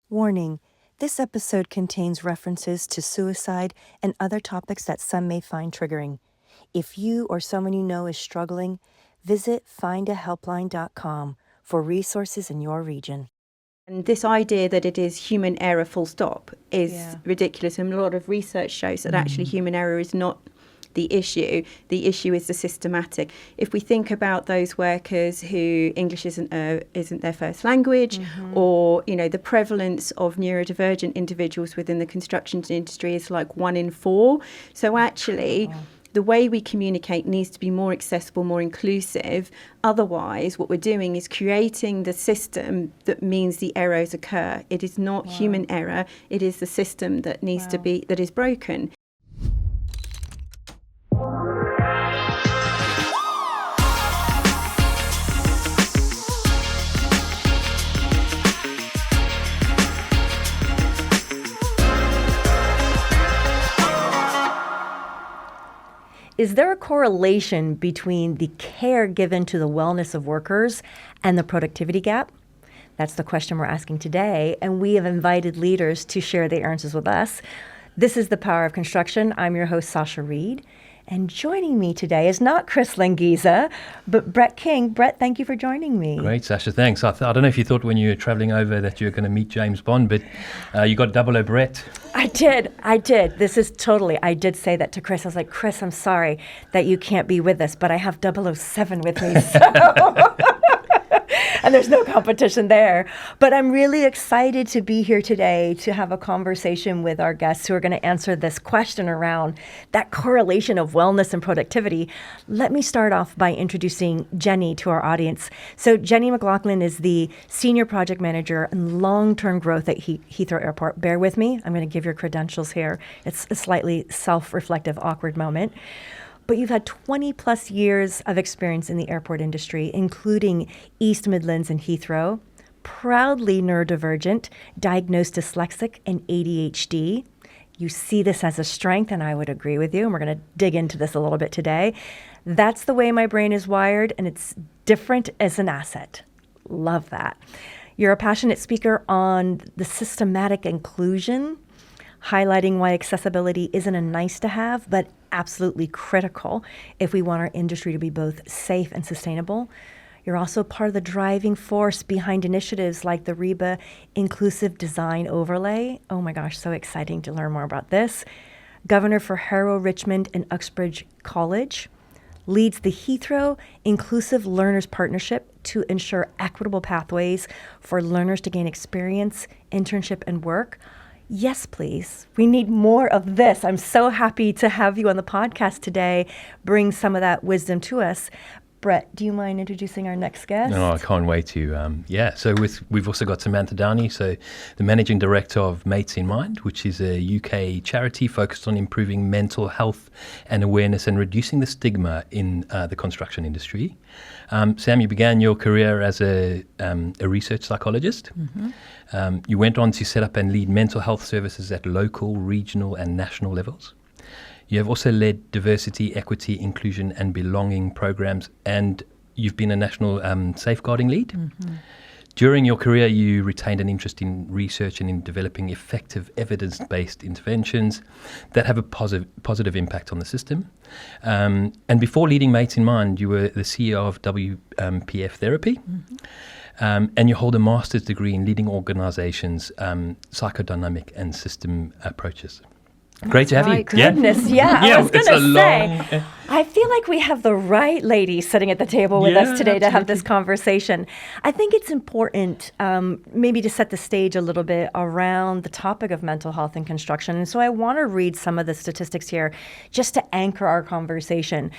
Warning, this episode contains references to suicide and other topics that some may find triggering. If you or someone you know is struggling, visit findahelpline.com for resources in your region. And this idea that it is human error full stop is ridiculous. And a lot of research shows that actually human error is not the issue. The issue is the systematic. If we think about those workers who English isn't their first language, or the prevalence of neurodivergent individuals within the construction industry is like 1 in 4. So actually, the way we communicate needs to be more accessible, more inclusive. Otherwise, what we're doing is creating the system that means the errors occur. It is not human error. It is the system that needs to be, that is broken. Is there a correlation between the care given to the wellness of workers and the productivity gap? That's the question we're asking today, and we have invited leaders to share their answers with us. This is The Power of Construction. I'm your host, Sasha Reed. And joining me today is not Chris Langiza, but Brett King. Brett, thank you for joining me. Great, Sasha, thanks. I don't know if you thought when you were travelling over that you were going to meet James Bond, but you got 00 Brett. I did. I did say that to Chris. I was like, Chris, I'm sorry that you can't be with us, but I have 007 with me, so... And there's no competition there. But I'm really excited to be here today to have a conversation with our guests who are going to answer this question around that correlation of wellness and productivity. Let me start off by introducing Jenny to our audience. So Jenny McLaughlin is the Senior Project Manager in Long-Term Growth at Heathrow Airport. Bear with me. I'm going to give your credentials here. It's a slightly self-reflective, awkward moment. But you've had 20 plus years of experience in the airport industry, including East Midlands and Heathrow, proudly neurodivergent, diagnosed dyslexic and ADHD. You see this as a strength, and I would agree with you, and we're going to dig into this a little bit today. That's the way my brain is wired, and it's different as an asset. Love that. You're a passionate speaker on the systematic inclusion, highlighting why accessibility isn't a nice to have, but absolutely critical if we want our industry to be both safe and sustainable. You're also part of the driving force behind initiatives like the REBA Inclusive Design Overlay. Oh my gosh, so exciting to learn more about this. Governor for Harrow, Richmond, and Uxbridge College. Leads the Heathrow Inclusive Learners Partnership to ensure equitable pathways for learners to gain experience, internship, and work. Yes, please. We need more of this. I'm so happy to have you on the podcast today. Bring some of that wisdom to us. Brett, do you mind introducing our next guest? No, I can't wait to. So we've also got Samantha Downie, so the Managing Director of Mates in Mind, which is a UK charity focused on improving mental health and awareness and reducing the stigma in the construction industry. Sam, you began your career as a research psychologist. You went on to set up and lead mental health services at local, regional and national levels. You have also led diversity, equity, inclusion and belonging programs, and you've been a national safeguarding lead. During your career, you retained an interest in research and in developing effective evidence-based interventions that have a positive impact on the system. And before leading Mates in Mind, you were the CEO of WPF Therapy. And you hold a master's degree in leading organizations, psychodynamic and system approaches. Great to have you. Goodness, yeah. I was going to say, I feel like we have the right lady sitting at the table with us today to have this conversation. I think it's important maybe to set the stage a little bit around the topic of mental health in construction. And so I want to read some of the statistics here just to anchor our conversation.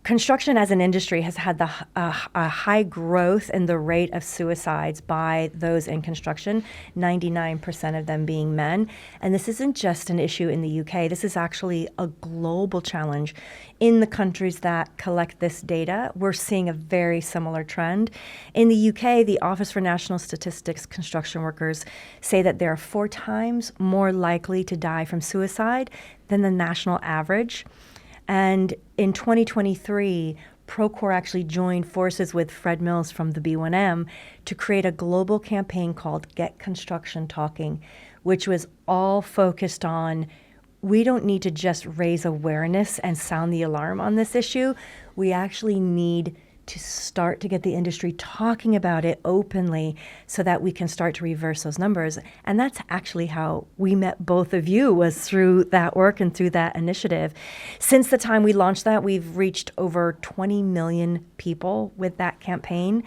Construction as an industry has had a high growth in the rate of suicides by those in construction, 99% of them being men. And this isn't just an issue in the UK. This is actually a global challenge. In the countries that collect this data, we're seeing a very similar trend. In the UK, the Office for National Statistics construction workers say that they are 4 times more likely to die from suicide than the national average. And in 2023, Procore actually joined forces with Fred Mills from the B1M to create a global campaign called Get Construction Talking, which was all focused on we don't need to just raise awareness and sound the alarm on this issue. We actually need to start to get the industry talking about it openly so that we can start to reverse those numbers. And that's actually how we met both of you, was through that work and through that initiative. Since the time we launched that, we've reached over 20 million people with that campaign,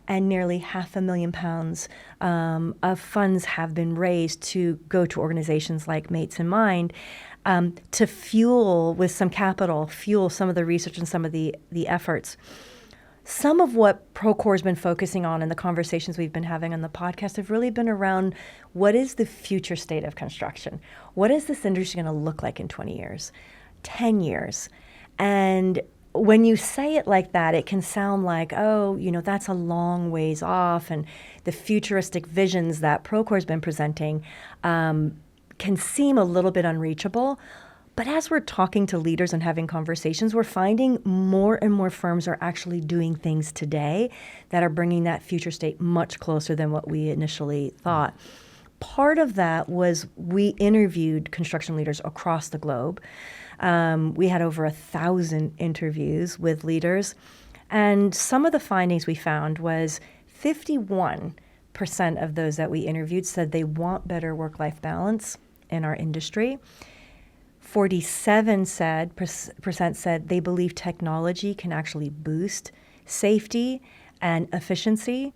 and nearly £500,000 of funds have been raised to go to organizations like Mates in Mind, to fuel with some capital, fuel some of the research and some of the efforts. Some of what Procore has been focusing on in the conversations we've been having on the podcast have really been around what is the future state of construction? What is this industry going to look like in 20 years, 10 years? And when you say it like that, it can sound like, oh, that's a long ways off. And the futuristic visions that Procore has been presenting can seem a little bit unreachable. But as we're talking to leaders and having conversations, we're finding more and more firms are actually doing things today that are bringing that future state much closer than what we initially thought. Part of that was we interviewed construction leaders across the globe. We had over 1,000 interviews with leaders. And some of the findings we found was 51% of those that we interviewed said they want better work-life balance in our industry. 47% said they believe technology can actually boost safety and efficiency.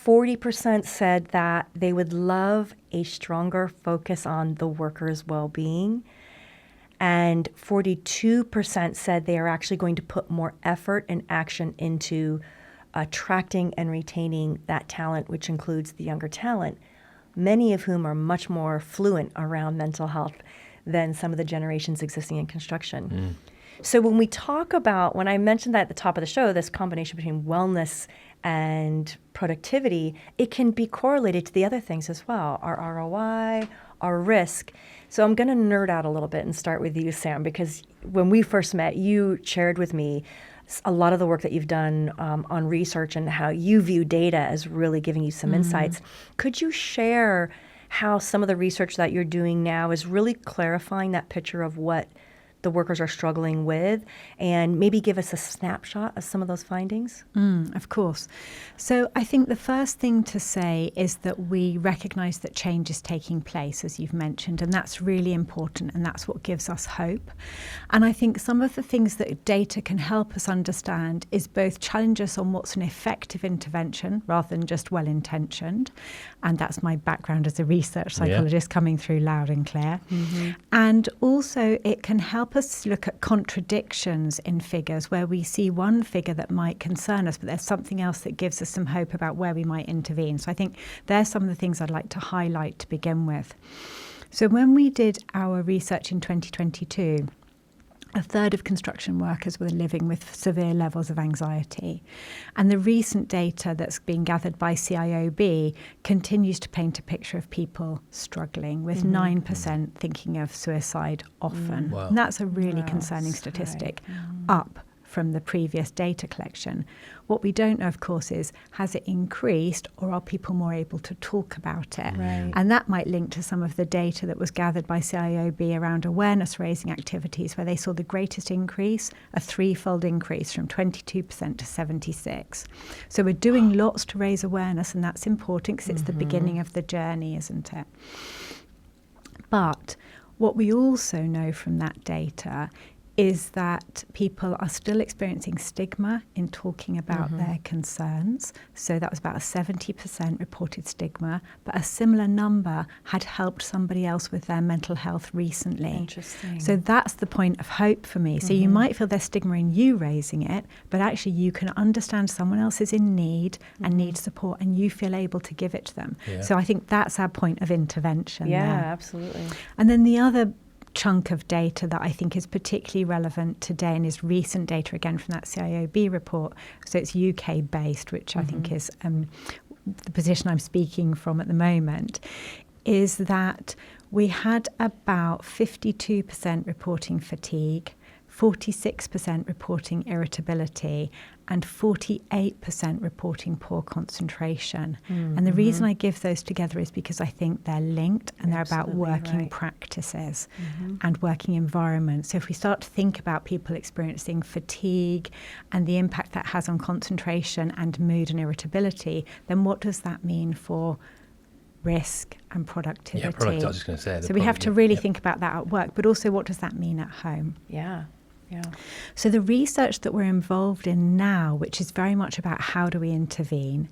40% said that they would love a stronger focus on the workers' well-being. And 42% said they are actually going to put more effort and action into attracting and retaining that talent, which includes the younger talent, many of whom are much more fluent around mental health than some of the generations existing in construction. So when we talk about, when I mentioned that at the top of the show, this combination between wellness and productivity, it can be correlated to the other things as well, our ROI, our risk. So I'm going to nerd out a little bit and start with you, Sam, because when we first met, you shared with me a lot of the work that you've done on research and how you view data as really giving you some insights. Could you share how some of the research that you're doing now is really clarifying that picture of what the workers are struggling with, and maybe give us a snapshot of some of those findings? Of course. So I think the first thing to say is that we recognise that change is taking place, as you've mentioned, and that's really important, and that's what gives us hope. And I think some of the things that data can help us understand is both challenge us on what's an effective intervention rather than just well-intentioned, and that's my background as a research psychologist coming through loud and clear. And also it can help us look at contradictions in figures where we see one figure that might concern us, but there's something else that gives us some hope about where we might intervene. So I think there's some of the things I'd like to highlight to begin with. So when we did our research in 2022, a third of construction workers were living with severe levels of anxiety. And the recent data that's being gathered by CIOB continues to paint a picture of people struggling, with 9% thinking of suicide often. Wow. And that's a really concerning statistic, up from the previous data collection. What we don't know, of course, is has it increased, or are people more able to talk about it? And that might link to some of the data that was gathered by CIOB around awareness-raising activities, where they saw the greatest increase, a threefold increase from 22% to 76%. So we're doing lots to raise awareness, and that's important because it's the beginning of the journey, isn't it? But what we also know from that data is that people are still experiencing stigma in talking about their concerns. So that was about a 70% reported stigma, but a similar number had helped somebody else with their mental health recently. Interesting. So that's the point of hope for me. So you might feel there's stigma in you raising it, but actually you can understand someone else is in need and needs support, and you feel able to give it to them. So I think that's our point of intervention there. Absolutely. And then the other chunk of data that I think is particularly relevant today and is recent data, again from that CIOB report, so it's UK based, which I think is the position I'm speaking from at the moment, is that we had about 52% reporting fatigue, 46% reporting irritability, and 48% reporting poor concentration. And the reason I give those together is because I think they're linked, and they're about working practices and working environments. So if we start to think about people experiencing fatigue and the impact that has on concentration and mood and irritability, then what does that mean for risk and productivity? Yeah, product, I was just going to say. So we have to really think about that at work, but also what does that mean at home? Yeah. So the research that we're involved in now, which is very much about how do we intervene,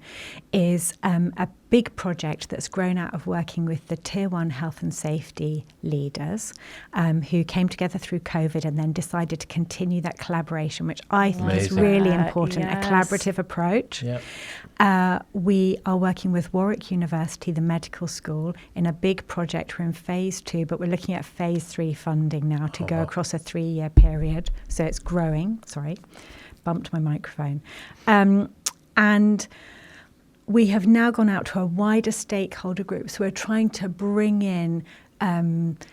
is a big project that's grown out of working with the Tier 1 health and safety leaders who came together through COVID and then decided to continue that collaboration, which I think is really important, a collaborative approach. We are working with Warwick University, the medical school, in a big project. We're in phase 2, but we're looking at phase 3 funding now to go across a 3-year period. So it's growing. Sorry, bumped my microphone. And we have now gone out to a wider stakeholder group. So we're trying to bring in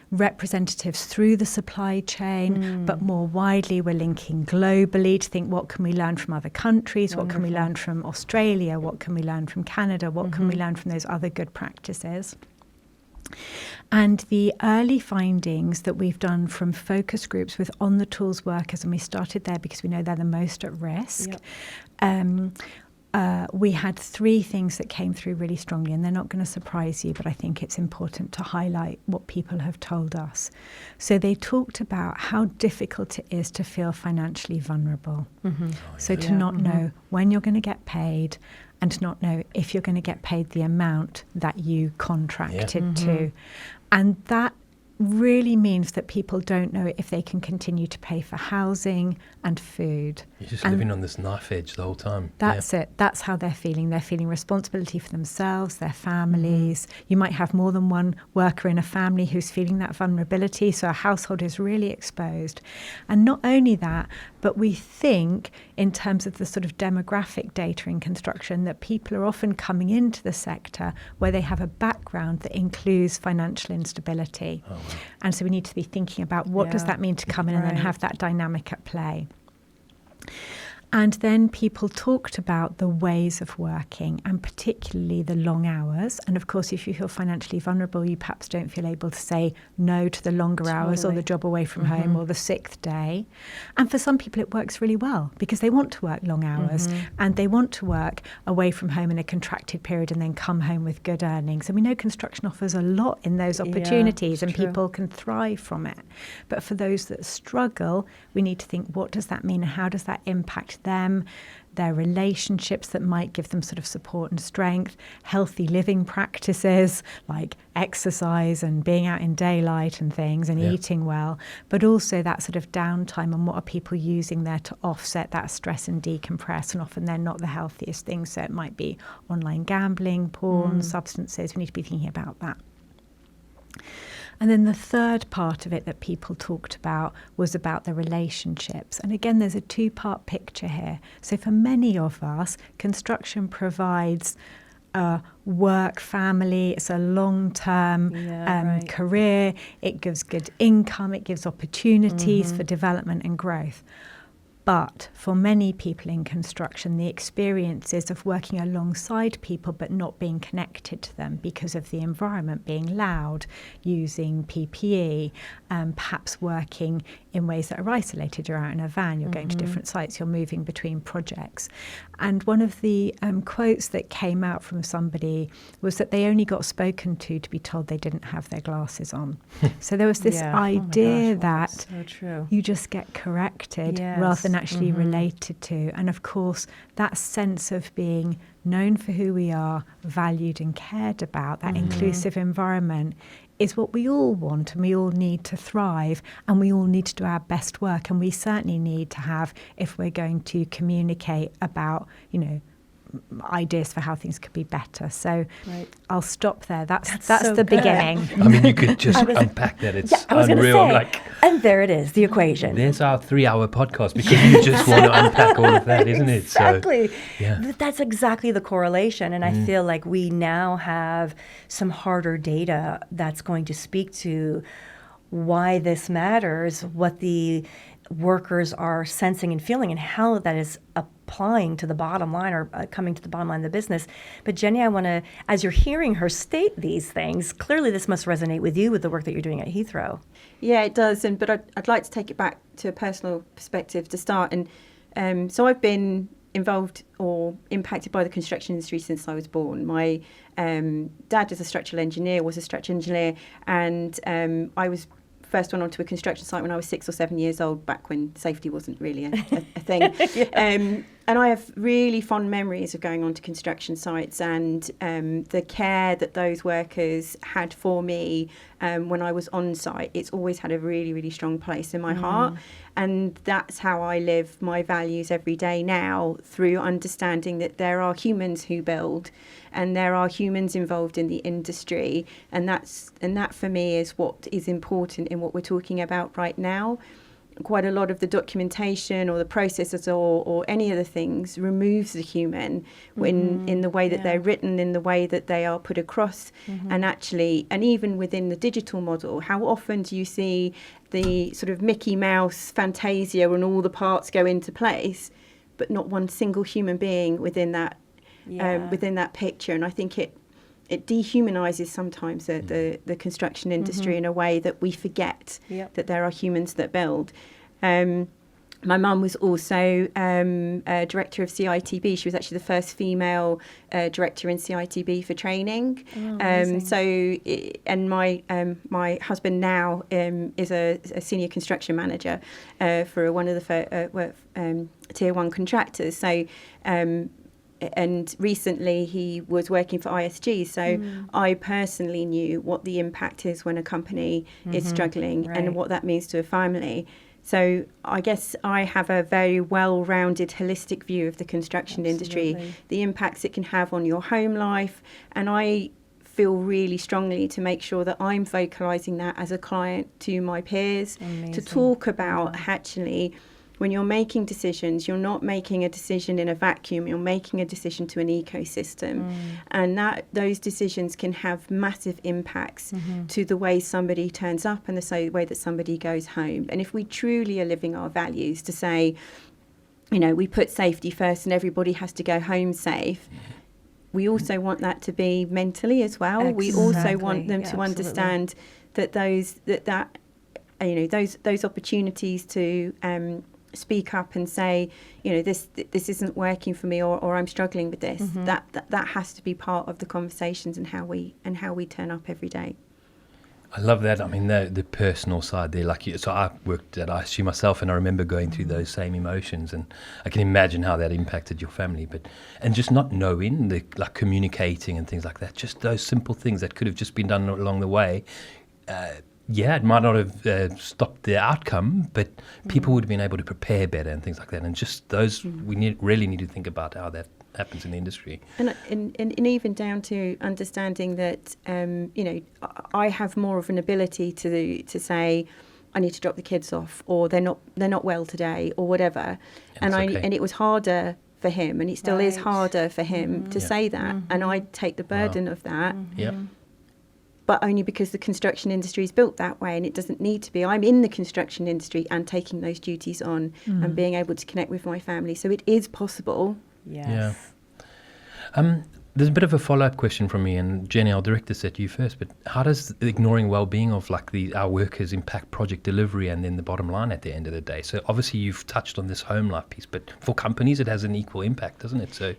representatives through the supply chain, but more widely we're linking globally to think what can we learn from other countries, what can we learn from Australia, what can we learn from Canada, what can we learn from those other good practices. And the early findings that we've done from focus groups with on-the-tools workers, and we started there because we know they're the most at risk, we had 3 things that came through really strongly, and they're not going to surprise you, but I think it's important to highlight what people have told us. So they talked about how difficult it is to feel financially vulnerable. So to not know when you're going to get paid, and to not know if you're going to get paid the amount that you contracted to. And that really means that people don't know if they can continue to pay for housing and food. You're just living on this knife edge the whole time. That's it. That's how they're feeling. They're feeling responsibility for themselves, their families. You might have more than one worker in a family who's feeling that vulnerability, so a household is really exposed. And not only that, but we think in terms of the sort of demographic data in construction that people are often coming into the sector where they have a background that includes financial instability. And so we need to be thinking about what does that mean to come in and then have that dynamic at play. And then people talked about the ways of working, and particularly the long hours. And of course, if you feel financially vulnerable, you perhaps don't feel able to say no to the longer hours or the job away from home or the 6th day. And for some people, it works really well because they want to work long hours and they want to work away from home in a contracted period and then come home with good earnings. And we know construction offers a lot in those opportunities and people can thrive from it. But for those that struggle, we need to think, what does that mean and how does that impact them, their relationships that might give them sort of support and strength, healthy living practices like exercise and being out in daylight and things and eating well, but also that sort of downtime and what are people using there to offset that stress and decompress. And often they're not the healthiest things, so it might be online gambling, porn, substances. We need to be thinking about that. And then the third part of it that people talked about was about the relationships. And again, there's a 2-part picture here. So for many of us, construction provides work, family, it's a long-term career, it gives good income, it gives opportunities for development and growth. But for many people in construction, the experiences of working alongside people but not being connected to them because of the environment being loud, using PPE, perhaps working in ways that are isolated. You're out in a van, you're going to different sites, you're moving between projects. And one of the quotes that came out from somebody was that they only got spoken to be told they didn't have their glasses on. So there was this idea that you just get corrected rather than actually related to. And of course, that sense of being known for who we are, valued and cared about, that inclusive environment is what we all want, and we all need to thrive, and we all need to do our best work, and we certainly need to have, if we're going to communicate about, ideas for how things could be better. So I'll stop there. That's so the beginning. I mean, you could just unpack that. It's unreal. And there it is, the equation. There's our 3-hour podcast because you just want to unpack all of that, isn't it? Exactly. So, that's exactly the correlation. And I feel like we now have some harder data that's going to speak to why this matters, what the workers are sensing and feeling and how that is applying to the bottom line or coming to the bottom line of the business. But Jenny, I want to, as you're hearing her state these things, clearly this must resonate with you with the work that you're doing at Heathrow. Yeah, it does. But I'd like to take it back to a personal perspective to start. And so I've been involved or impacted by the construction industry since I was born. My dad is a structural engineer, and I was first went onto a construction site when I was 6 or 7 years old, back when safety wasn't really a thing. Yeah. And I have really fond memories of going onto construction sites and the care that those workers had for me when I was on site. It's always had a really, really strong place in my heart. And that's how I live my values every day now, through understanding that there are humans who build and there are humans involved in the industry. And that for me is what is important in what we're talking about right now. Quite a lot of the documentation or the processes or any of the things removes the human when in the way that they're written, in the way that they are put across. And actually, and even within the digital model, how often do you see the sort of Mickey Mouse fantasia and all the parts go into place, but not one single human being within that picture? And I think it dehumanizes sometimes the construction industry in a way that we forget that there are humans that build. My mum was also a director of CITB. She was actually the first female director in CITB for training. And my husband now is a senior construction manager for one of the tier 1 contractors. So. And recently he was working for ISG, so I personally knew what the impact is when a company is struggling and what that means to a family. So I guess I have a very well-rounded, holistic view of the construction industry, the impacts it can have on your home life, and I feel really strongly to make sure that I'm vocalising that as a client to my peers, to talk about actually, when you're making decisions, you're not making a decision in a vacuum, you're making a decision to an ecosystem. And that those decisions can have massive impacts to the way somebody turns up and the way that somebody goes home. And if we truly are living our values to say, you know, we put safety first and everybody has to go home safe, we also want that to be mentally as well. Exactly. We also want them to understand that those opportunities to speak up and say, you know, this isn't working for me, or I'm struggling with this. That has to be part of the conversations and how we turn up every day. I love that. I mean, the personal side there, like you. So I worked at ISG myself, and I remember going through those same emotions, and I can imagine how that impacted your family. And just not knowing, like communicating and things like that, just those simple things that could have just been done along the way. It might not have stopped the outcome, but people would have been able to prepare better and things like that. And just those, we really need to think about how that happens in the industry. And even down to understanding that, I have more of an ability to say, I need to drop the kids off, or they're not well today, or whatever. And it was harder for him, and it still is harder for him to say that. And I take the burden of that. But only because the construction industry is built that way, and it doesn't need to be. I'm in the construction industry and taking those duties on and being able to connect with my family. So it is possible. Yes. Yeah. There's a bit of a follow-up question from me, and Jenny, I'll direct this at you first, but how does ignoring well-being of our workers impact project delivery and then the bottom line at the end of the day? So obviously you've touched on this home life piece, but for companies it has an equal impact, doesn't it? So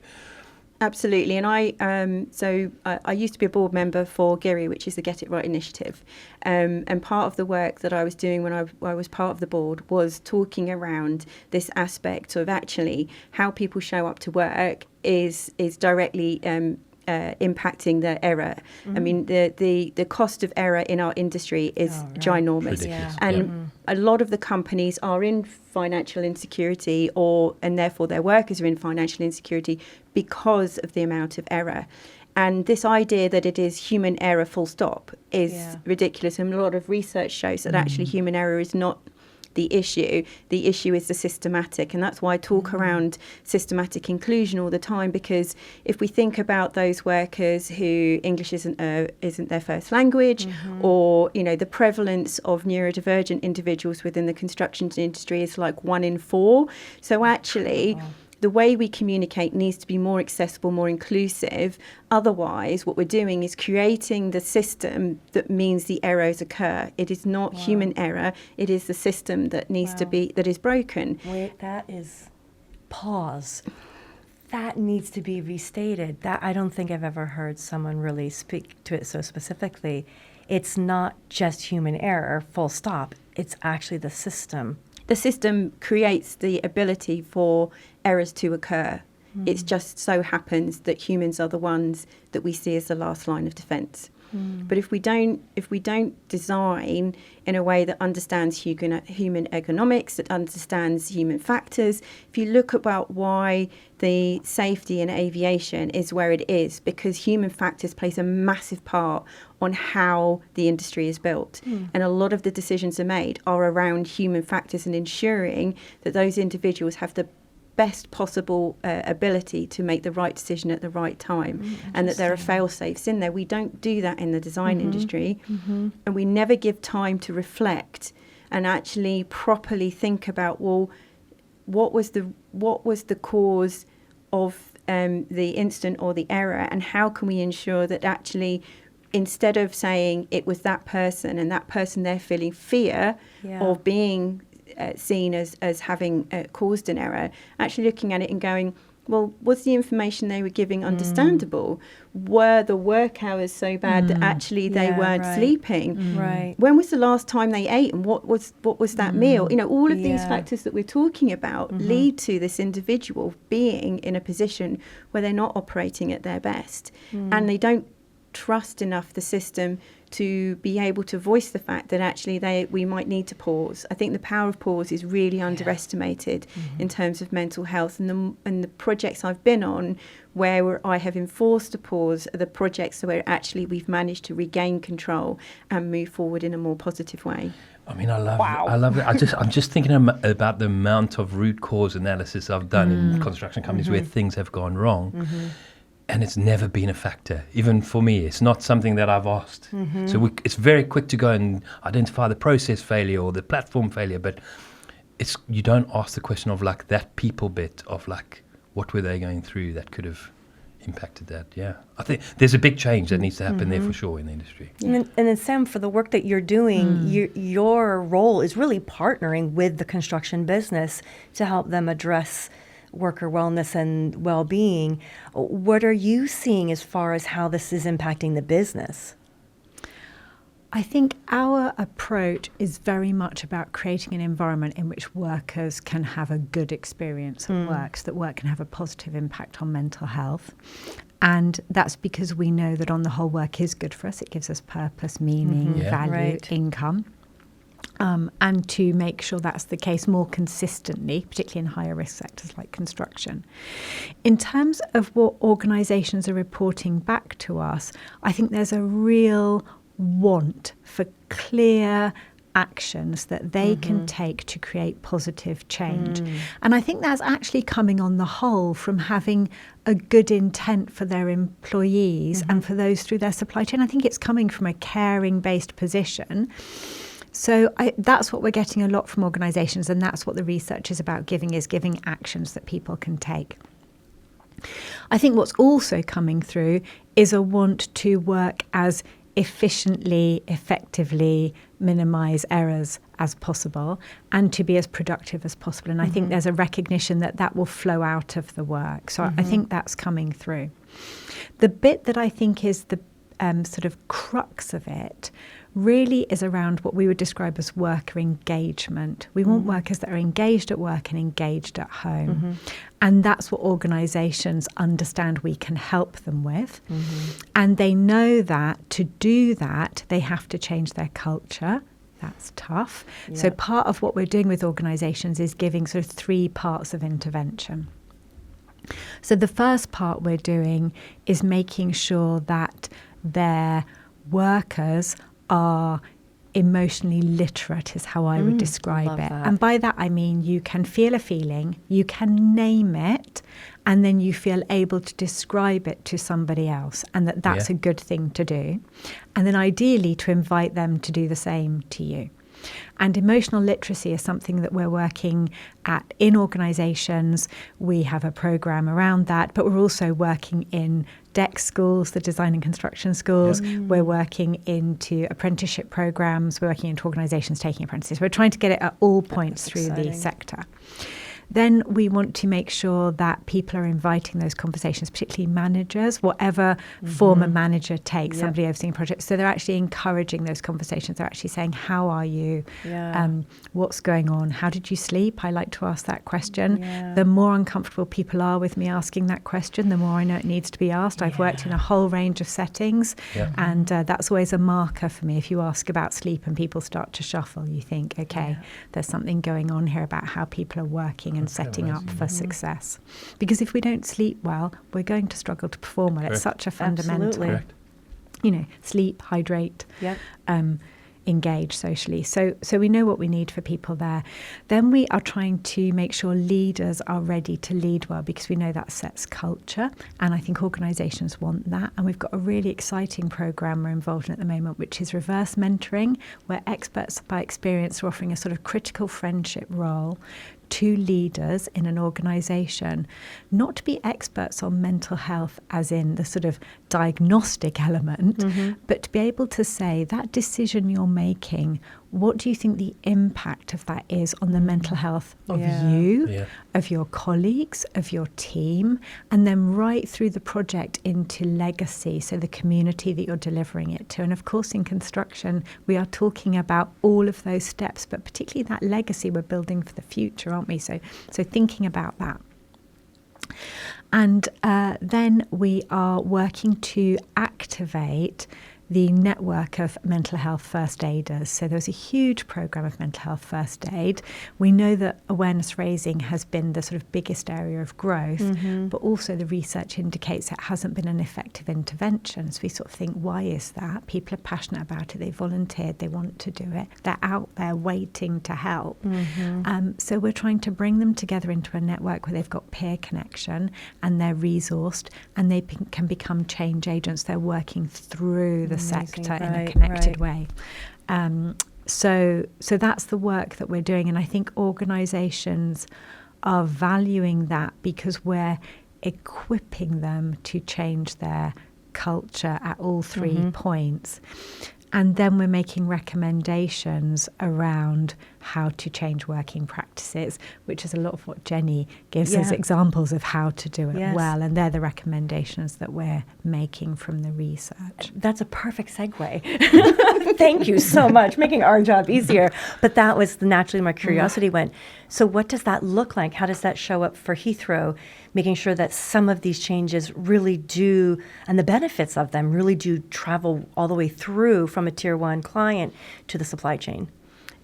absolutely. And I used to be a board member for GIRI, which is the Get It Right initiative. And part of the work that I was doing when I was part of the board was talking around this aspect of actually how people show up to work is directly impacting the error. I mean, the cost of error in our industry is ginormous. And a lot of the companies are in financial insecurity, and therefore their workers are in financial insecurity because of the amount of error. And this idea that it is human error full stop is ridiculous. And a lot of research shows that actually human error is not the issue. The issue is the systematic, and that's why I talk around systematic inclusion all the time, because if we think about those workers who English isn't their first language, or, you know, the prevalence of neurodivergent individuals within the construction industry is like 1 in 4. So actually, the way we communicate needs to be more accessible, more inclusive. Otherwise, what we're doing is creating the system that means the errors occur. It is not human error. It is the system that needs to be, that is broken. Wait, that is, pause. That needs to be restated. That, I don't think I've ever heard someone really speak to it so specifically. It's not just human error, full stop. It's actually the system. The system creates the ability for errors to occur. It just so happens that humans are the ones that we see as the last line of defence. But if we don't design in a way that understands human economics, that understands human factors, if you look about why the safety in aviation is where it is, because human factors plays a massive part on how the industry is built. And a lot of the decisions are made are around human factors and ensuring that those individuals have the best possible ability to make the right decision at the right time, and that there are fail-safes in there. We don't do that in the design industry, and we never give time to reflect and actually properly think about, well, what was the cause of the incident or the error, and how can we ensure that actually, instead of saying it was that person and that person they're feeling fear of being seen as having caused an error, actually looking at it and going, well, was the information they were giving understandable? Were the work hours so bad that actually they weren't sleeping? Right. When was the last time they ate, and what was that meal? You know, all of these factors that we're talking about lead to this individual being in a position where they're not operating at their best, and they don't trust enough the system to be able to voice the fact that actually we might need to pause. I think the power of pause is really underestimated in terms of mental health, and the projects I've been on where I have enforced a pause are the projects where actually we've managed to regain control and move forward in a more positive way. I mean, I love it. I'm just thinking about the amount of root cause analysis I've done in construction companies where things have gone wrong. And it's never been a factor, even for me. It's not something that I've asked. So it's very quick to go and identify the process failure or the platform failure, but you don't ask the question of like that people bit of like, what were they going through that could have impacted that? Yeah, I think there's a big change that needs to happen there for sure in the industry. And then Sam, for the work that you're doing, your role is really partnering with the construction business to help them address worker wellness and well-being. What are you seeing as far as how this is impacting the business? I think our approach is very much about creating an environment in which workers can have a good experience at work, so that work can have a positive impact on mental health. And that's because we know that on the whole, work is good for us. It gives us purpose, meaning, value, income. And to make sure that's the case more consistently, particularly in higher risk sectors like construction. In terms of what organisations are reporting back to us, I think there's a real want for clear actions that they can take to create positive change. And I think that's actually coming on the whole from having a good intent for their employees and for those through their supply chain. I think it's coming from a caring-based position. So that's what we're getting a lot from organisations, and that's what the research is about, giving actions that people can take. I think what's also coming through is a want to work as efficiently, effectively, minimise errors as possible, and to be as productive as possible. And I think there's a recognition that will flow out of the work. So I think that's coming through. The bit that I think is the sort of crux of it really is around what we would describe as worker engagement. We want workers that are engaged at work and engaged at home. And that's what organisations understand we can help them with. And they know that to do that, they have to change their culture. That's tough. So part of what we're doing with organisations is giving sort of 3 parts of intervention. So the first part we're doing is making sure that their workers are emotionally literate is how I would describe it. that. And by that I mean you can feel a feeling, you can name it, and then you feel able to describe it to somebody else, and that's a good thing to do. And then ideally to invite them to do the same to you. And emotional literacy is something that we're working at in organisations. We have a programme around that, but we're also working in DEC schools, the design and construction schools. We're working into apprenticeship programmes. We're working into organisations taking apprentices. We're trying to get it at all points through the sector. Then we want to make sure that people are inviting those conversations, particularly managers, whatever form a manager takes, somebody overseeing projects. So they're actually encouraging those conversations. They're actually saying, how are you? What's going on? How did you sleep? I like to ask that question. The more uncomfortable people are with me asking that question, the more I know it needs to be asked. I've worked in a whole range of settings, and that's always a marker for me. If you ask about sleep and people start to shuffle, you think, okay, there's something going on here about how people are working and setting up for success. Because if we don't sleep well, we're going to struggle to perform well. It's such a fundamental, sleep, hydrate, engage socially. So we know what we need for people there. Then we are trying to make sure leaders are ready to lead well, because we know that sets culture, and I think organisations want that. And we've got a really exciting programme we're involved in at the moment, which is reverse mentoring, where experts by experience are offering a sort of critical friendship role to leaders in an organisation, not to be experts on mental health as in the sort of diagnostic element, but to be able to say that decision you're making, what do you think the impact of that is on the mental health of you, of your colleagues, of your team, and then right through the project into legacy, so the community that you're delivering it to. And of course in construction we are talking about all of those steps, but particularly that legacy we're building for the future, aren't we? So thinking about that. And then we are working to activate the network of mental health first aiders. So there's a huge programme of mental health first aid. We know that awareness raising has been the sort of biggest area of growth, but also the research indicates it hasn't been an effective intervention. So we sort of think, why is that? People are passionate about it, they volunteered, they want to do it, they're out there waiting to help. So we're trying to bring them together into a network where they've got peer connection and they're resourced and they can become change agents. They're working through the sector in a connected way. So that's the work that we're doing, and I think organisations are valuing that because we're equipping them to change their culture at all 3 points. And then we're making recommendations around how to change working practices, which is a lot of what Jenny gives us examples of how to do it well. And they're the recommendations that we're making from the research. That's a perfect segue. Thank you so much, making our job easier. But that was naturally my curiosity went. So what does that look like? How does that show up for Heathrow, making sure that some of these changes really do, and the benefits of them really do travel all the way through from a tier 1 client to the supply chain?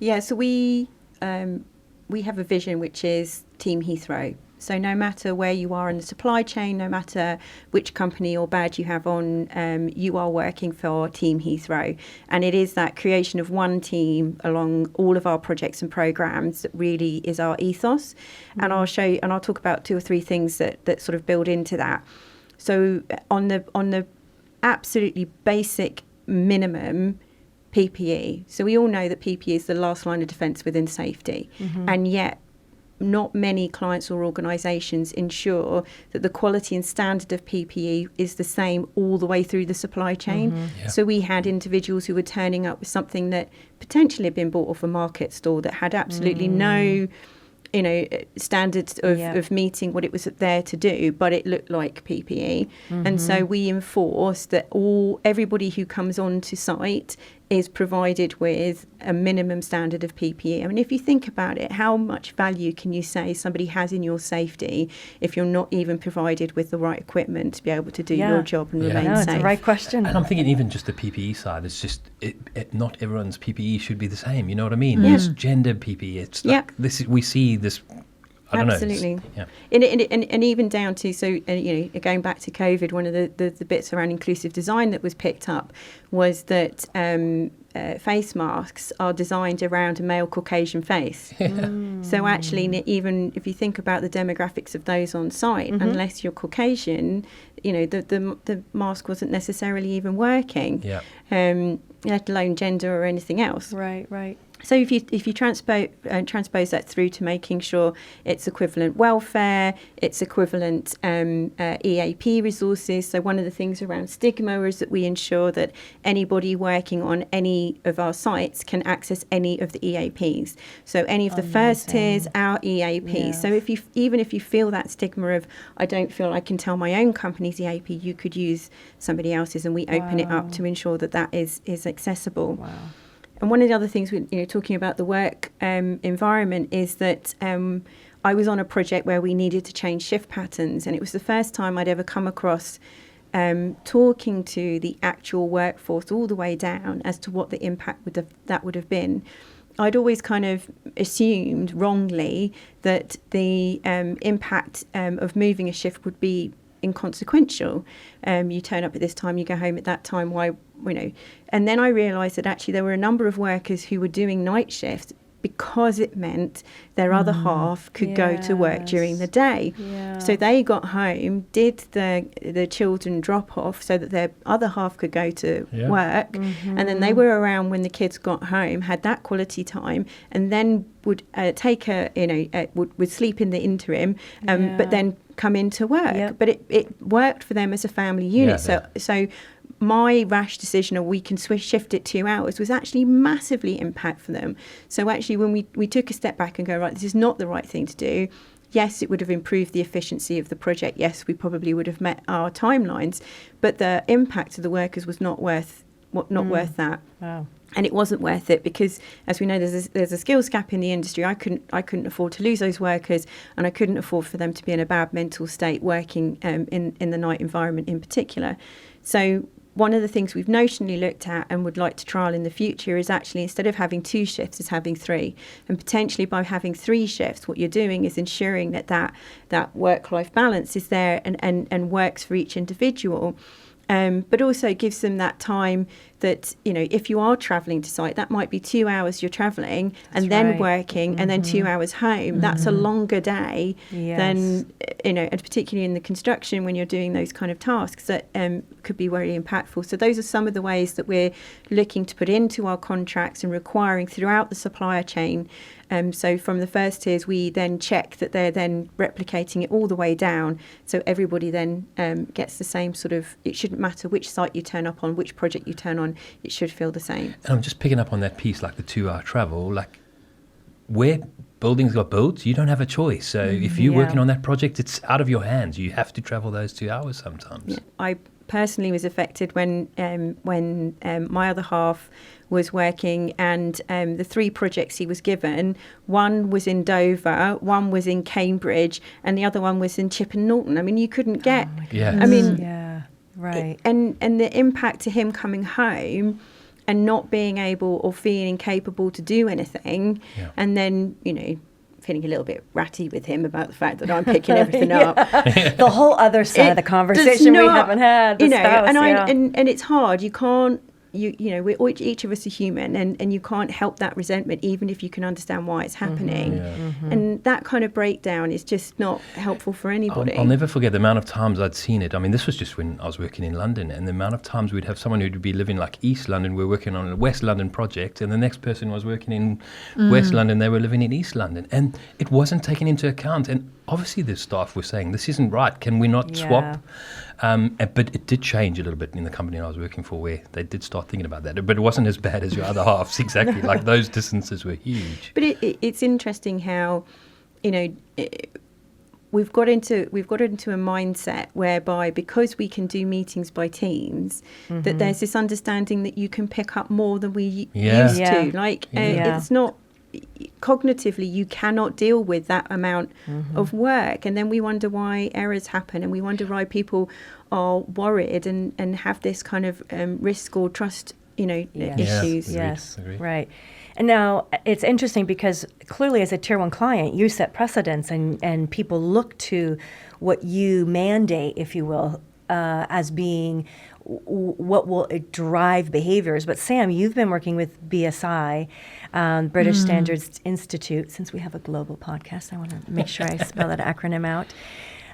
Yeah, so we have a vision which is Team Heathrow. So no matter where you are in the supply chain, no matter which company or badge you have on, you are working for Team Heathrow. And it is that creation of one team along all of our projects and programs that really is our ethos. And I'll show you, and I'll talk about 2 or 3 things that sort of build into that. So on the absolutely basic minimum, PPE. So we all know that PPE is the last line of defence within safety. And yet not many clients or organisations ensure that the quality and standard of PPE is the same all the way through the supply chain. So we had individuals who were turning up with something that potentially had been bought off a market stall that had absolutely no standards of meeting what it was there to do, but it looked like PPE. And so we enforce that everybody who comes onto site is provided with a minimum standard of PPE. I mean, if you think about it, how much value can you say somebody has in your safety if you're not even provided with the right equipment to be able to do your job and remain safe? It's the right question. And I'm thinking even just the PPE side, it's just not everyone's PPE should be the same. You know what I mean? It's gender PPE. It's like we see this. I don't Absolutely. know. Yeah. And even down to, going back to COVID, one of the bits around inclusive design that was picked up was that face masks are designed around a male Caucasian face. So actually, even if you think about the demographics of those on site, unless you're Caucasian, the mask wasn't necessarily even working, let alone gender or anything else. Right. So if you transpose that through to making sure it's equivalent welfare, it's equivalent EAP resources. So one of the things around stigma is that we ensure that anybody working on any of our sites can access any of the EAPs. So any of the first tiers, our EAPs. Yes. So even if you feel that stigma of, I don't feel I can tell my own company's EAP, you could use somebody else's, and we open it up to ensure that that is accessible. Wow. And one of the other things, talking about the work environment, is that I was on a project where we needed to change shift patterns, and it was the first time I'd ever come across talking to the actual workforce all the way down as to what the impact that would have been. I'd always kind of assumed wrongly that the impact of moving a shift would be inconsequential. You turn up at this time, you go home at that time, why, and then I realised that actually there were a number of workers who were doing night shifts because it meant their other half could go to work during the day. Yeah. So they got home, did the children drop off so that their other half could go to work, and then they were around when the kids got home, had that quality time, and then would take would sleep in the interim, but then come into work. Yep. But it worked for them as a family unit. So my rash decision of we can shift it 2 hours was actually massively impact for them. So actually when we took a step back and go, right, this is not the right thing to do. Yes, it would have improved the efficiency of the project. Yes, we probably would have met our timelines, but the impact to the workers was not worth worth that. Wow. And it wasn't worth it because, as we know, there's a skills gap in the industry. I couldn't afford to lose those workers, and I couldn't afford for them to be in a bad mental state working in the night environment in particular. So one of the things we've notionally looked at and would like to trial in the future is actually, instead of having 2 shifts, is having 3. And potentially by having 3 shifts, what you're doing is ensuring that work-life balance is there and works for each individual. But also gives them that time that, if you are travelling to site, that might be 2 hours you're travelling and then working and then 2 hours home. That's a longer day than, and particularly in the construction when you're doing those kind of tasks that could be very impactful. So those are some of the ways that we're looking to put into our contracts and requiring throughout the supplier chain. So from the first tiers, we then check that they're then replicating it all the way down. So everybody then gets the same sort of, it shouldn't matter which site you turn up on, which project you turn on, it should feel the same. And I'm just picking up on that piece, like the 2-hour travel, like where buildings got built, you don't have a choice. So if you're working on that project, it's out of your hands. You have to travel those 2 hours sometimes. Yeah. I personally was affected when my other half was working, and the 3 projects he was given, one was in Dover, one was in Cambridge, and the other one was in Chippen Norton. I mean, you couldn't get. I mean, right. And the impact to him coming home and not being able or feeling incapable to do anything, and then feeling a little bit ratty with him about the fact that I'm picking everything up. The whole other side of the conversation we haven't had. The spouse, and it's hard. You can't. We're each of us are human, and you can't help that resentment, even if you can understand why it's happening. And that kind of breakdown is just not helpful for anybody. I'll never forget the amount of times I'd seen it. I mean, this was just when I was working in London, and the amount of times we'd have someone who'd be living like East London, we're working on a West London project, and the next person was working in West London, they were living in East London, and it wasn't taken into account. And obviously the staff were saying, this isn't right, can we not swap? But it did change a little bit in the company I was working for, where they did start thinking about that. But it wasn't as bad as your other halves, exactly. Like those distances were huge. But it's interesting how, we've got into a mindset whereby, because we can do meetings by teams, that there's this understanding that you can pick up more than we used to. Like it's not. Cognitively, you cannot deal with that amount of work, and then we wonder why errors happen, and we wonder why people are worried and have this kind of risk or trust issues. Yes, Agreed. right. And now it's interesting because clearly as a tier 1 client, you set precedents and people look to what you mandate, if you will, as being what will drive behaviors. But Sam, you've been working with BSI, British Standards Institute. Since we have a global podcast, I want to make sure I spell that acronym out.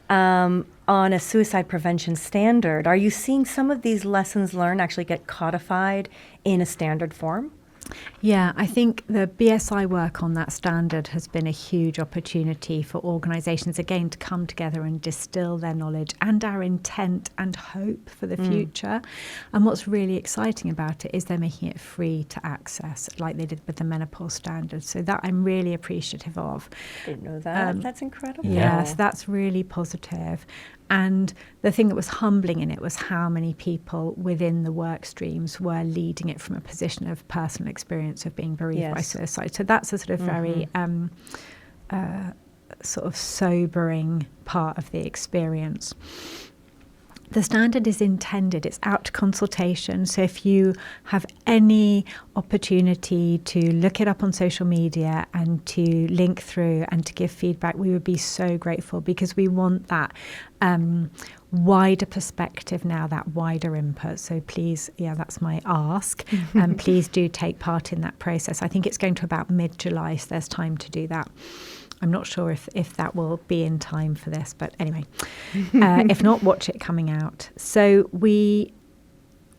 On a suicide prevention standard. Are you seeing some of these lessons learned actually get codified in a standard form? Yeah, I think the BSI work on that standard has been a huge opportunity for organisations, again, to come together and distill their knowledge and our intent and hope for the future. And what's really exciting about it is they're making it free to access, like they did with the menopause standard. So that I'm really appreciative of. Didn't know that. That's incredible. Yes, that's really positive. And the thing that was humbling in it was how many people within the work streams were leading it from a position of personal experience of being bereaved by suicide. So that's a sort of very sort of sobering part of the experience. The standard is intended, it's out to consultation. So if you have any opportunity to look it up on social media and to link through and to give feedback, we would be so grateful, because we want that wider perspective now, that wider input. So please, that's my ask. Please do take part in that process. I think it's going to about mid-July, so there's time to do that. I'm not sure if that will be in time for this, but anyway, if not, watch it coming out. So we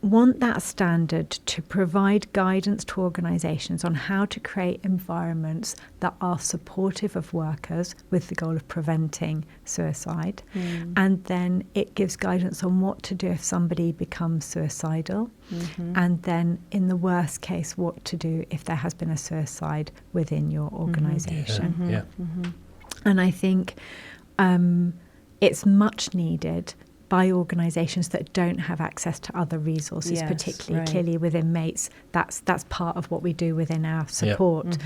want that standard to provide guidance to organisations on how to create environments that are supportive of workers with the goal of preventing suicide. And then it gives guidance on what to do if somebody becomes suicidal. And then in the worst case, what to do if there has been a suicide within your organisation. And I think it's much needed by organisations that don't have access to other resources, particularly clearly within mates. That's part of what we do within our support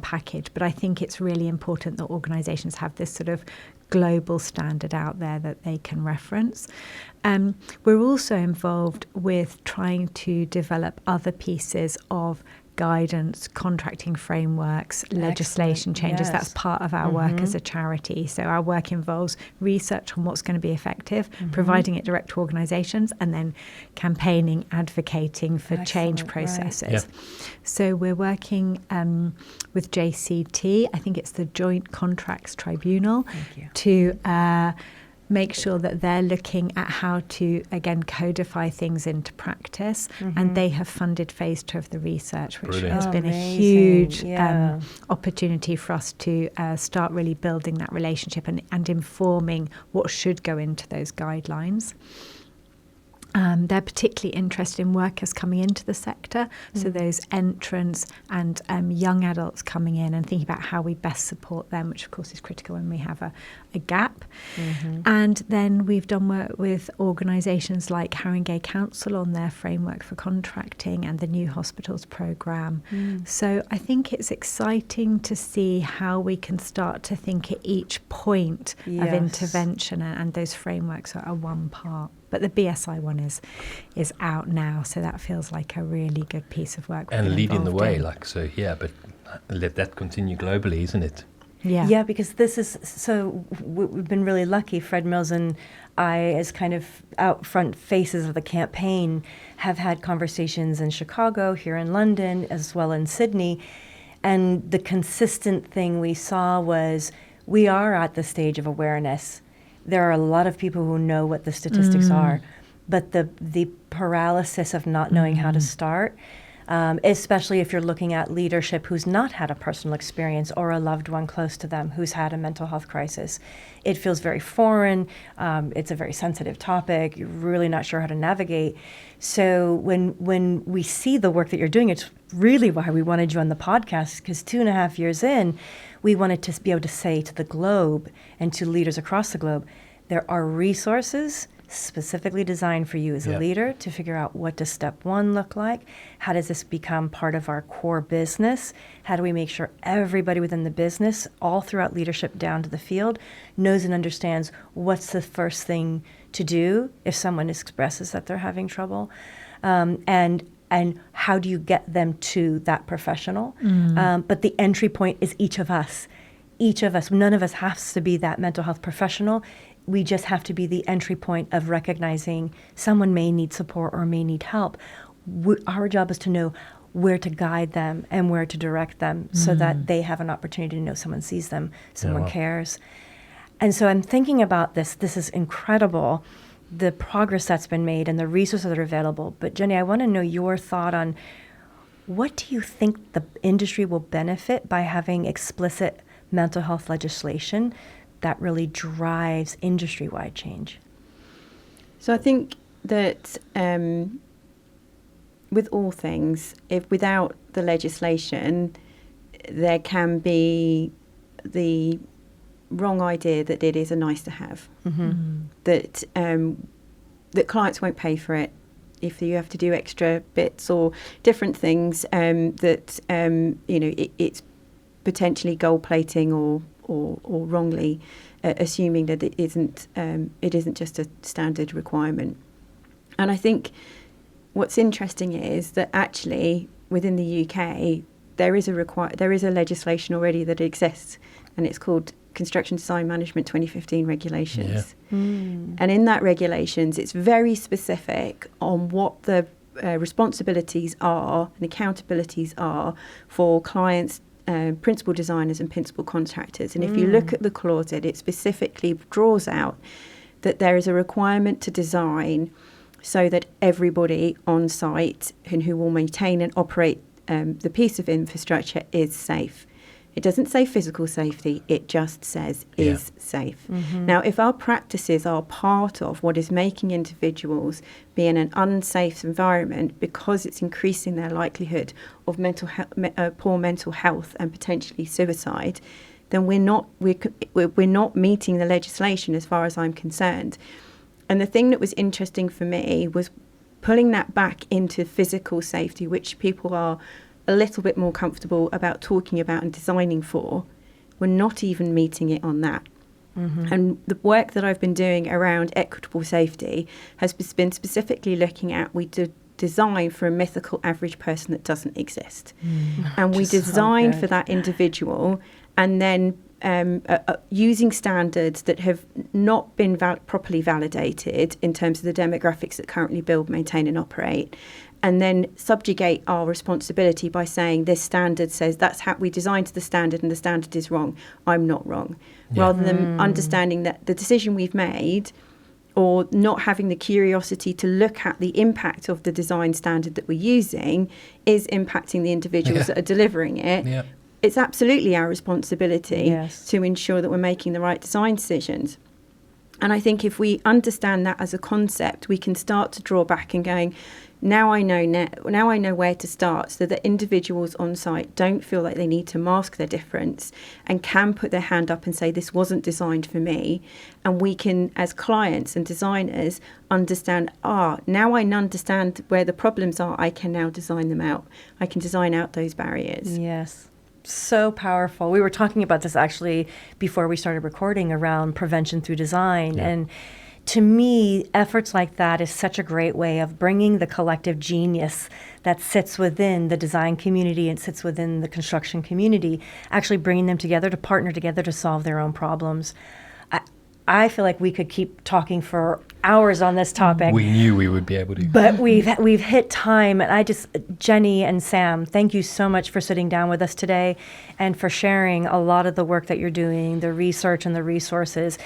package. But I think it's really important that organisations have this sort of global standard out there that they can reference. We're also involved with trying to develop other pieces of guidance, contracting frameworks, legislation changes. That's part of our work as a charity. So our work involves research on what's going to be effective, providing it direct to organisations, and then campaigning, advocating for change processes. So we're working with JCT, I think it's the Joint Contracts Tribunal, to make sure that they're looking at how to, again, codify things into practice. And they have funded phase 2 of the research, which has been a huge opportunity for us to start really building that relationship and informing what should go into those guidelines. They're particularly interested in workers coming into the sector, so those entrants and young adults coming in and thinking about how we best support them, which of course is critical when we have a gap. And then we've done work with organisations like Haringey Council on their framework for contracting and the New Hospitals programme. So I think it's exciting to see how we can start to think at each point of intervention, and those frameworks are one part. But the BSI one is out now, so that feels like a really good piece of work. And leading the way, but let that continue globally, isn't it? Yeah, because this is, so we've been really lucky. Fred Mills and I, as kind of out front faces of the campaign, have had conversations in Chicago, here in London, as well in Sydney. And the consistent thing we saw was we are at the stage of awareness. There are a lot of people who know what the statistics are, but the paralysis of not knowing how to start, especially if you're looking at leadership who's not had a personal experience or a loved one close to them who's had a mental health crisis. It feels very foreign. It's a very sensitive topic. You're really not sure how to navigate. So when we see the work that you're doing, it's really why we wanted you on the podcast, because 2.5 years in, we wanted to be able to say to the globe and to leaders across the globe, there are resources specifically designed for you as a leader to figure out what does step 1 look like, how does this become part of our core business, how do we make sure everybody within the business, all throughout leadership down to the field, knows and understands what's the first thing to do if someone expresses that they're having trouble, and how do you get them to that professional? But the entry point is each of us. Each of us, none of us has to be that mental health professional. We just have to be the entry point of recognizing someone may need support or may need help. Our job is to know where to guide them and where to direct them so that they have an opportunity to know someone sees them, someone cares. And so I'm thinking about this. This is incredible, the progress that's been made and the resources that are available. But Jenny, I want to know your thought on what do you think the industry will benefit by having explicit mental health legislation that really drives industry-wide change? So I think that with all things, if without the legislation, there can be the wrong idea that it is a nice to have, that clients won't pay for it if you have to do extra bits or different things, that it's potentially gold plating or wrongly assuming that it isn't just a standard requirement. And I think what's interesting is that actually within the UK there is a legislation already that exists, and it's called Construction Design Management 2015 regulations. And in that regulations, it's very specific on what the responsibilities are and accountabilities are for clients, principal designers and principal contractors. And if you look at the clause, it specifically draws out that there is a requirement to design so that everybody on site and who will maintain and operate the piece of infrastructure is safe. It doesn't say physical safety, it just says is safe. Now, if our practices are part of what is making individuals be in an unsafe environment because it's increasing their likelihood of poor mental health and potentially suicide, then we're not meeting the legislation as far as I'm concerned. And the thing that was interesting for me was pulling that back into physical safety, which people are a little bit more comfortable about talking about and designing for. We're not even meeting it on that. And the work that I've been doing around equitable safety has been specifically looking at design for a mythical average person that doesn't exist. And we design for that individual, and then using standards that have not been properly validated in terms of the demographics that currently build, maintain and operate, and then subjugate our responsibility by saying this standard says that's how we designed the standard and the standard is wrong. I'm not wrong. Rather than understanding that the decision we've made, or not having the curiosity to look at the impact of the design standard that we're using, is impacting the individuals that are delivering it. It's absolutely our responsibility to ensure that we're making the right design decisions. And I think if we understand that as a concept, we can start to draw back and going, now I know where to start, so that individuals on site don't feel like they need to mask their difference and can put their hand up and say, this wasn't designed for me. And we can, as clients and designers, understand, now I understand where the problems are, I can now design them out. I can design out those barriers. Yes. So powerful. We were talking about this actually before we started recording around prevention through design. And to me, efforts like that is such a great way of bringing the collective genius that sits within the design community and sits within the construction community, actually bringing them together to partner together to solve their own problems. I feel like we could keep talking for hours on this topic. We knew we would be able to. But we've hit time, and Jenny and Sam, thank you so much for sitting down with us today and for sharing a lot of the work that you're doing, the research and the resources.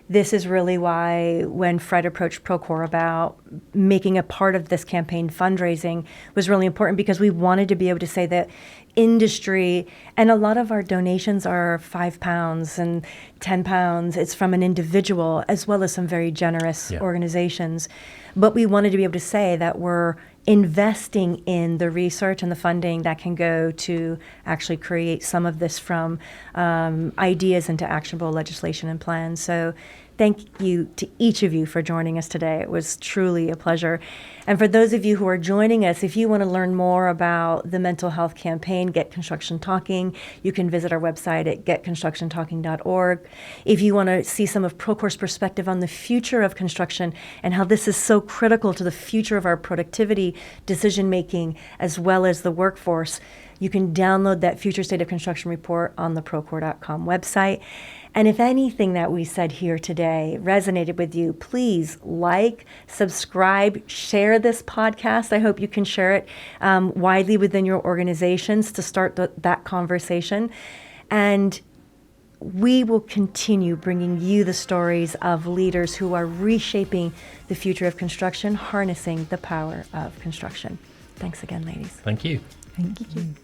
This is really why when Fred approached Procore about making a part of this campaign fundraising was really important, because we wanted to be able to say that industry, and a lot of our donations are £5 and £10. It's from an individual as well as some very generous organizations. But we wanted to be able to say that we're investing in the research and the funding that can go to actually create some of this from ideas into actionable legislation and plans. So Thank you to each of you for joining us today. It was truly a pleasure. And for those of you who are joining us, if you want to learn more about the mental health campaign, Get Construction Talking, you can visit our website at getconstructiontalking.org. If you want to see some of Procore's perspective on the future of construction and how this is so critical to the future of our productivity, decision-making, as well as the workforce, you can download that Future State of Construction report on the Procore.com website. And if anything that we said here today resonated with you, please like, subscribe, share this podcast. I hope you can share it widely within your organizations to start that conversation. And we will continue bringing you the stories of leaders who are reshaping the future of construction, harnessing the power of construction. Thanks again, ladies. Thank you. Thank you.